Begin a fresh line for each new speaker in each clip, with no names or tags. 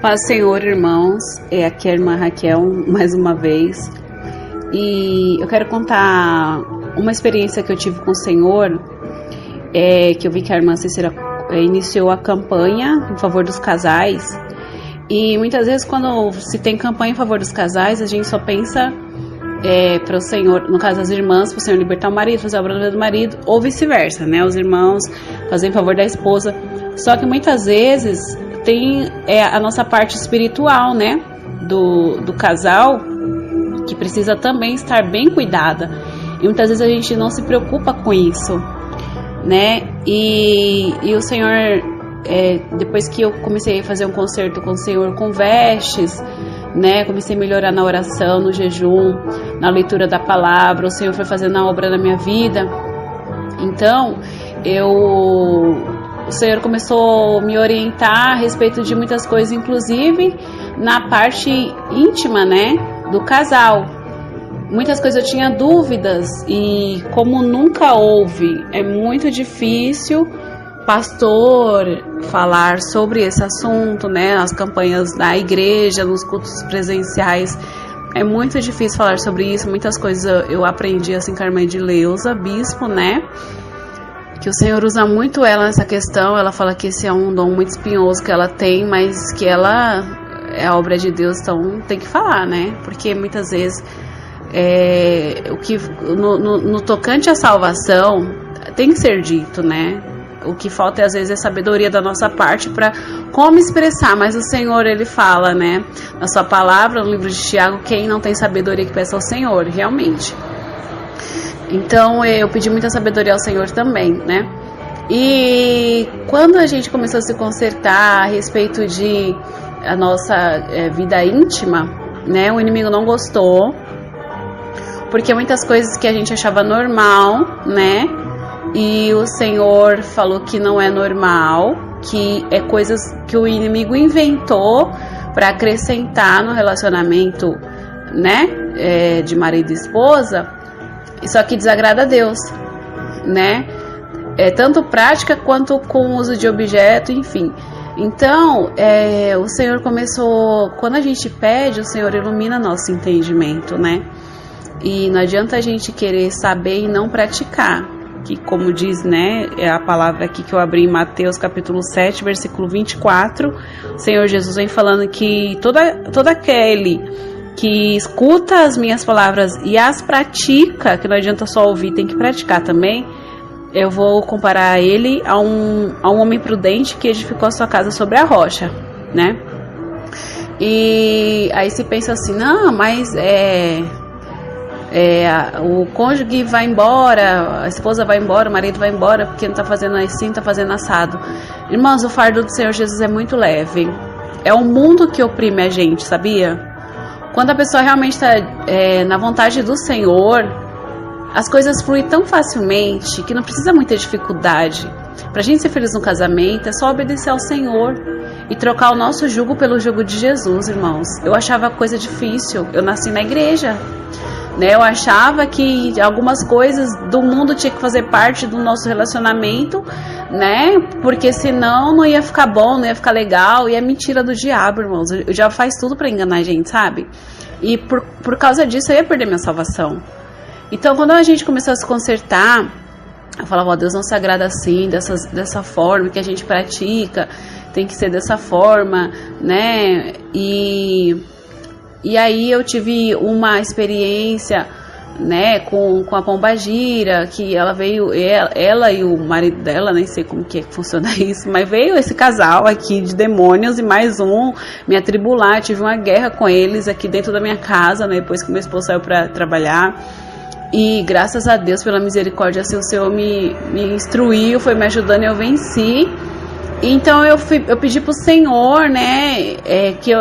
Paz Senhor, irmãos, aqui é a irmã Raquel mais uma vez, e eu quero contar uma experiência que eu tive com o Senhor, que eu vi que a irmã Cícera iniciou a campanha em favor dos casais, e muitas vezes quando se tem campanha em favor dos casais, a gente só pensa para o Senhor, no caso das irmãs, para o Senhor libertar o marido, fazer a obra da vida do marido, ou vice-versa, né? Os irmãos fazer em favor da esposa, só que muitas vezes tem a nossa parte espiritual, né, do casal, que precisa também estar bem cuidada, e muitas vezes a gente não se preocupa com isso, né, e o Senhor, depois que eu comecei a fazer um concerto com o Senhor com vestes, né, comecei a melhorar na oração, no jejum, na leitura da palavra, o Senhor foi fazendo a obra na minha vida, então o Senhor começou a me orientar a respeito de muitas coisas, inclusive na parte íntima, né, do casal. Muitas coisas eu tinha dúvidas, e como nunca houve, é muito difícil pastor falar sobre esse assunto, né, nas campanhas da igreja, nos cultos presenciais. É muito difícil falar sobre isso. Muitas coisas eu aprendi assim com a irmã Edileuza, bispo, né, que o Senhor usa muito ela nessa questão. Ela fala que esse é um dom muito espinhoso que ela tem, mas que ela é a obra de Deus, então tem que falar, né? Porque muitas vezes o que no tocante à salvação tem que ser dito, né? O que falta às vezes é sabedoria da nossa parte para como expressar, mas o Senhor, ele fala, né, na sua palavra, no livro de Tiago, quem não tem sabedoria que peça ao Senhor, realmente. Então eu pedi muita sabedoria ao Senhor também, né? E quando a gente começou a se consertar a respeito de a nossa vida íntima, né? O inimigo não gostou, porque muitas coisas que a gente achava normal, né? E o Senhor falou que não é normal, que é coisas que o inimigo inventou para acrescentar no relacionamento, né? De marido e esposa. Só que desagrada a Deus, né? Tanto prática quanto com uso de objeto, enfim. Então, o Senhor começou... Quando a gente pede, o Senhor ilumina nosso entendimento, né? E não adianta a gente querer saber e não praticar. Que, como diz, né, a palavra aqui que eu abri em Mateus capítulo 7, versículo 24, o Senhor Jesus vem falando que todo aquele que escuta as minhas palavras e as pratica, que não adianta só ouvir, tem que praticar também, eu vou comparar ele a um homem prudente que edificou a sua casa sobre a rocha, né? E aí se pensa assim, não, mas o cônjuge vai embora, a esposa vai embora, o marido vai embora porque não está fazendo assim, não está fazendo assado. Irmãos, o fardo do Senhor Jesus é muito leve. É o mundo que oprime a gente, sabia? Quando a pessoa realmente está na vontade do Senhor, as coisas fluem tão facilmente que não precisa muita dificuldade. Pra gente ser feliz no casamento, é só obedecer ao Senhor e trocar o nosso jugo pelo jugo de Jesus, irmãos. Eu achava coisa difícil, eu nasci na igreja, né? Eu achava que algumas coisas do mundo tinha que fazer parte do nosso relacionamento, né? Porque senão não ia ficar bom, não ia ficar legal. E é mentira do diabo, irmãos. O diabo faz tudo pra enganar a gente, sabe? E por causa disso eu ia perder minha salvação. Então quando a gente começou a se consertar, eu falava, Deus não se agrada assim, dessa forma que a gente pratica, tem que ser dessa forma, né? E aí eu tive uma experiência, né, com a pombagira, que ela veio, ela e o marido dela, nem sei como que funciona isso, mas veio esse casal aqui de demônios e mais um me atribular. Tive uma guerra com eles aqui dentro da minha casa, né, depois que meu esposo saiu para trabalhar. E graças a Deus, pela misericórdia, assim, o Senhor me instruiu, foi me ajudando e eu venci. Então eu pedi pro Senhor, né,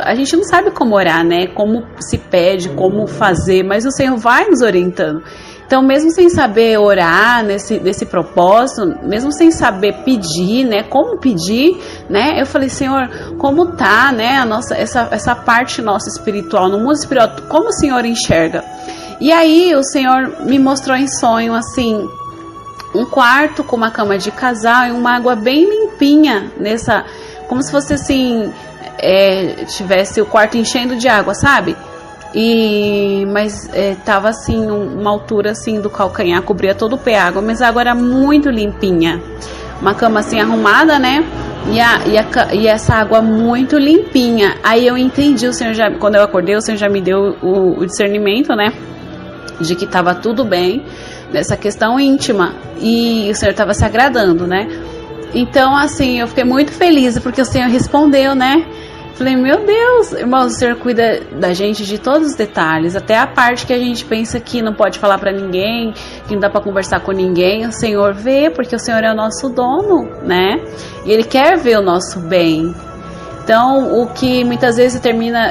a gente não sabe como orar, né, como se pede, como fazer, mas o Senhor vai nos orientando. Então mesmo sem saber orar nesse propósito, mesmo sem saber pedir, né, como pedir, né, eu falei, Senhor, como tá, né, essa parte nossa espiritual, no mundo espiritual, como o Senhor enxerga? E aí o Senhor me mostrou em sonho, assim, um quarto com uma cama de casal e uma água bem limpinha como se fosse assim, tivesse o quarto enchendo de água, sabe? Mas tava assim, uma altura assim do calcanhar, cobria todo o pé água, mas a água era muito limpinha. Uma cama assim arrumada, né? E essa água muito limpinha. Aí eu entendi, quando eu acordei, o Senhor já me deu o discernimento, né? De que tava tudo bem nessa questão íntima. E o Senhor tava se agradando, né? Então, assim, eu fiquei muito feliz porque o Senhor respondeu, né? Falei, meu Deus, irmão, o Senhor cuida da gente de todos os detalhes, até a parte que a gente pensa que não pode falar pra ninguém, que não dá pra conversar com ninguém, o Senhor vê, porque o Senhor é o nosso dono, né? E Ele quer ver o nosso bem. Então, o que muitas vezes termina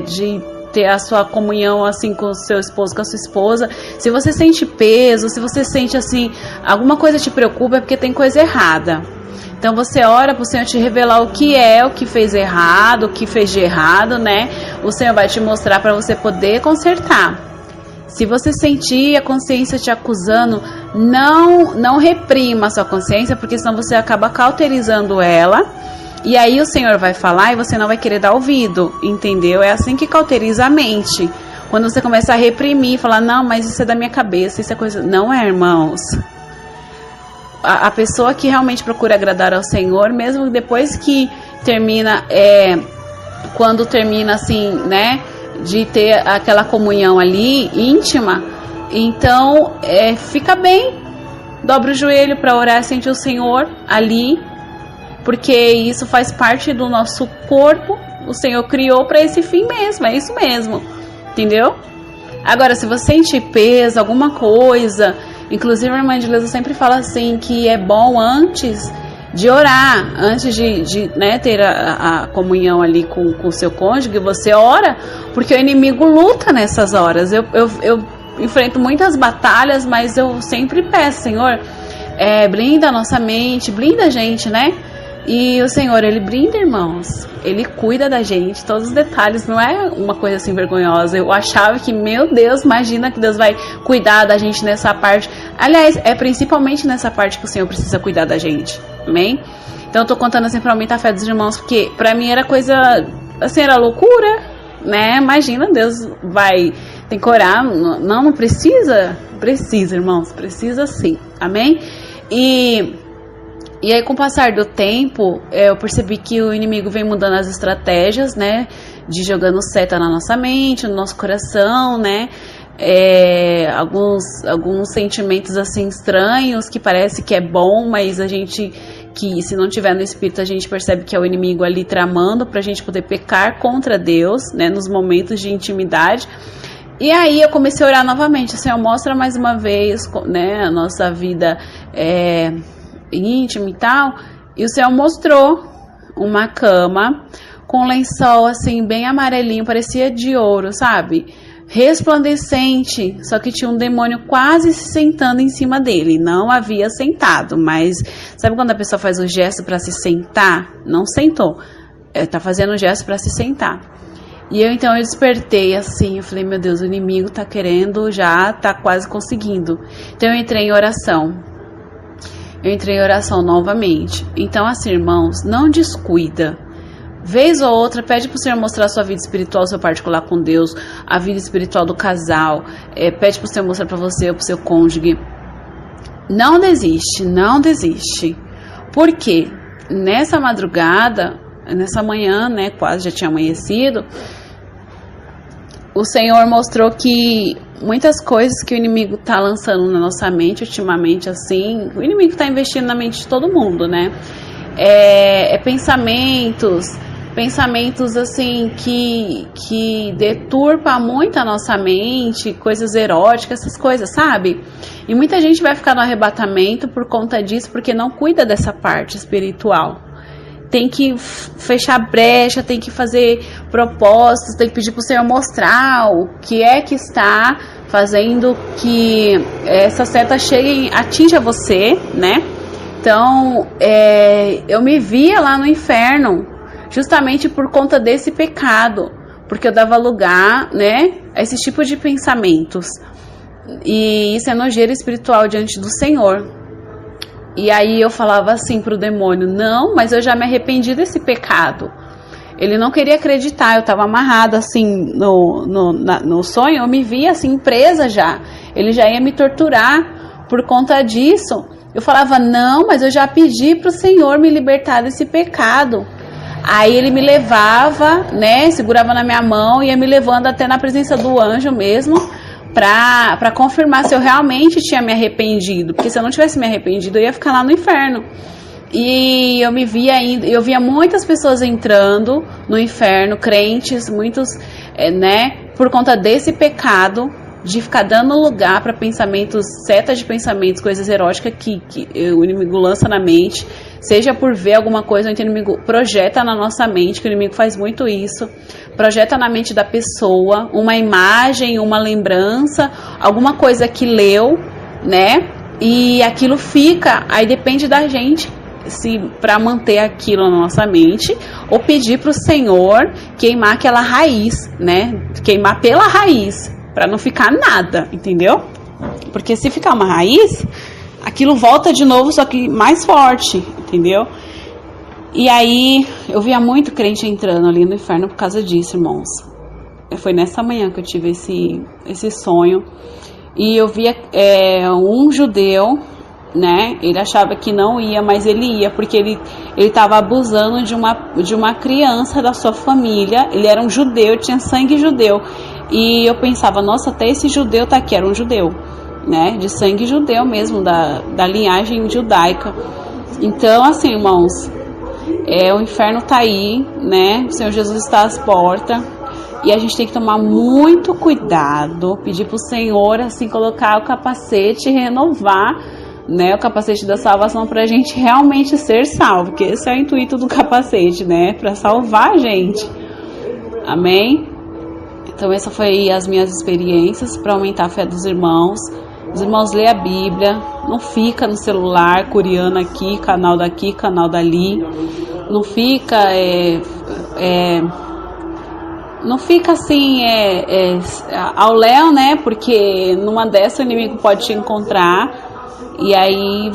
de ter a sua comunhão assim com o seu esposo, com a sua esposa, se você sente peso, se você sente assim, alguma coisa te preocupa, é porque tem coisa errada. Então você ora para o Senhor te revelar o que fez errado, o que fez de errado, né? O Senhor vai te mostrar para você poder consertar. Se você sentir a consciência te acusando, não reprima a sua consciência, porque senão você acaba cauterizando ela. E aí o Senhor vai falar e você não vai querer dar ouvido, entendeu? É assim que cauteriza a mente. Quando você começa a reprimir, falar, não, mas isso é da minha cabeça, isso é coisa... Não é, irmãos. A pessoa que realmente procura agradar ao Senhor, mesmo depois que termina, quando termina assim, né, de ter aquela comunhão ali, íntima, então fica bem, dobra o joelho para orar, sentir o Senhor ali, porque isso faz parte do nosso corpo, o Senhor criou para esse fim mesmo, é isso mesmo, entendeu? Agora, se você sentir peso, alguma coisa... Inclusive, a irmã de Leusa sempre fala assim, que é bom antes de orar, antes de né, ter a comunhão ali com o seu cônjuge, você ora, porque o inimigo luta nessas horas. Eu enfrento muitas batalhas, mas eu sempre peço, Senhor, blinda a nossa mente, blinda a gente, né? E o Senhor, Ele brinda, irmãos. Ele cuida da gente, todos os detalhes. Não é uma coisa assim vergonhosa. Eu achava que, meu Deus, imagina que Deus vai cuidar da gente nessa parte. Aliás, é principalmente nessa parte que o Senhor precisa cuidar da gente. Amém? Então eu tô contando assim pra aumentar a fé dos irmãos, porque pra mim era coisa, assim, era loucura, né? Imagina, Deus vai, tem que orar. Não precisa? Precisa, irmãos, precisa sim. Amém? E aí, com o passar do tempo, eu percebi que o inimigo vem mudando as estratégias, né? De jogando seta na nossa mente, no nosso coração, né? Alguns sentimentos, assim, estranhos, que parece que é bom, mas a gente, que se não tiver no espírito, a gente percebe que é o inimigo ali tramando pra gente poder pecar contra Deus, né? Nos momentos de intimidade. E aí eu comecei a orar novamente. O Senhor mostra mais uma vez, né? A nossa vida íntimo e tal, e o Senhor mostrou uma cama com lençol assim bem amarelinho, parecia de ouro, sabe? Resplandecente, só que tinha um demônio quase se sentando em cima dele. Não havia sentado, mas sabe quando a pessoa faz o gesto para se sentar? Não sentou, tá fazendo o gesto para se sentar. E eu despertei assim, eu falei, meu Deus, o inimigo tá querendo, já tá quase conseguindo. Então eu entrei em oração. Eu entrei em oração novamente. Então, assim, irmãos, não descuida. Vez ou outra, pede para o Senhor mostrar a sua vida espiritual, seu particular com Deus, a vida espiritual do casal. Pede para o Senhor mostrar para você ou para o seu cônjuge. Não desiste, não desiste. Por quê? Nessa madrugada, nessa manhã, né, quase já tinha amanhecido, o Senhor mostrou que muitas coisas que o inimigo está lançando na nossa mente ultimamente, assim, o inimigo está investindo na mente de todo mundo, né? Pensamentos assim que deturpam muito a nossa mente, coisas eróticas, essas coisas, sabe? E muita gente vai ficar no arrebatamento por conta disso, porque não cuida dessa parte espiritual. Tem que fechar brecha, tem que fazer propósitos, tem que pedir para o Senhor mostrar o que é que está fazendo que essa seta atinja você, né? Então, eu me via lá no inferno, justamente por conta desse pecado, porque eu dava lugar, né, a esse tipo de pensamentos. E isso é nojeira espiritual diante do Senhor. E aí eu falava assim pro demônio, não, mas eu já me arrependi desse pecado. Ele não queria acreditar, eu estava amarrada assim no sonho, eu me via assim presa já. Ele já ia me torturar por conta disso. Eu falava, não, mas eu já pedi pro Senhor me libertar desse pecado. Aí ele me levava, né, segurava na minha mão, ia me levando até na presença do anjo mesmo, para confirmar se eu realmente tinha me arrependido. Porque se eu não tivesse me arrependido, eu ia ficar lá no inferno. E eu via muitas pessoas entrando no inferno, crentes, muitos, né, por conta desse pecado, de ficar dando lugar para pensamentos, setas de pensamentos, coisas eróticas que o inimigo lança na mente, seja por ver alguma coisa, o inimigo projeta na nossa mente, que o inimigo faz muito isso, projeta na mente da pessoa uma imagem, uma lembrança, alguma coisa que leu, né, e aquilo fica, aí depende da gente, se para manter aquilo na nossa mente, ou pedir para o Senhor queimar aquela raiz, né, queimar pela raiz, para não ficar nada, entendeu? Porque se ficar uma raiz, aquilo volta de novo, só que mais forte, entendeu? E aí, eu via muito crente entrando ali no inferno por causa disso, irmãos. Foi nessa manhã que eu tive esse sonho. E eu via um judeu, né? Ele achava que não ia, mas ele ia, porque ele estava abusando de uma criança da sua família. Ele era um judeu, tinha sangue judeu. E eu pensava, nossa, até esse judeu tá aqui, era um judeu, né? De sangue judeu mesmo, da linhagem judaica. Então, assim, irmãos, o inferno tá aí, né? O Senhor Jesus está às portas. E a gente tem que tomar muito cuidado, pedir pro Senhor, assim, colocar o capacete e renovar, né, o capacete da salvação pra gente realmente ser salvo, porque esse é o intuito do capacete, né, pra salvar a gente. Amém? Então essas foram as minhas experiências para aumentar a fé dos irmãos. Os irmãos lêem a Bíblia, não fica no celular curiando aqui, canal daqui, canal dali, não fica não fica assim ao léu, né, porque numa dessa o inimigo pode te encontrar. E aí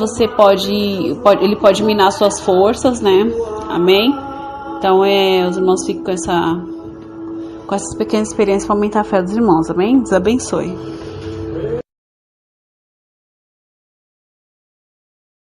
ele pode minar suas forças, né? Amém? Então os irmãos ficam com essas pequenas experiências para aumentar a fé dos irmãos, amém? Deus abençoe.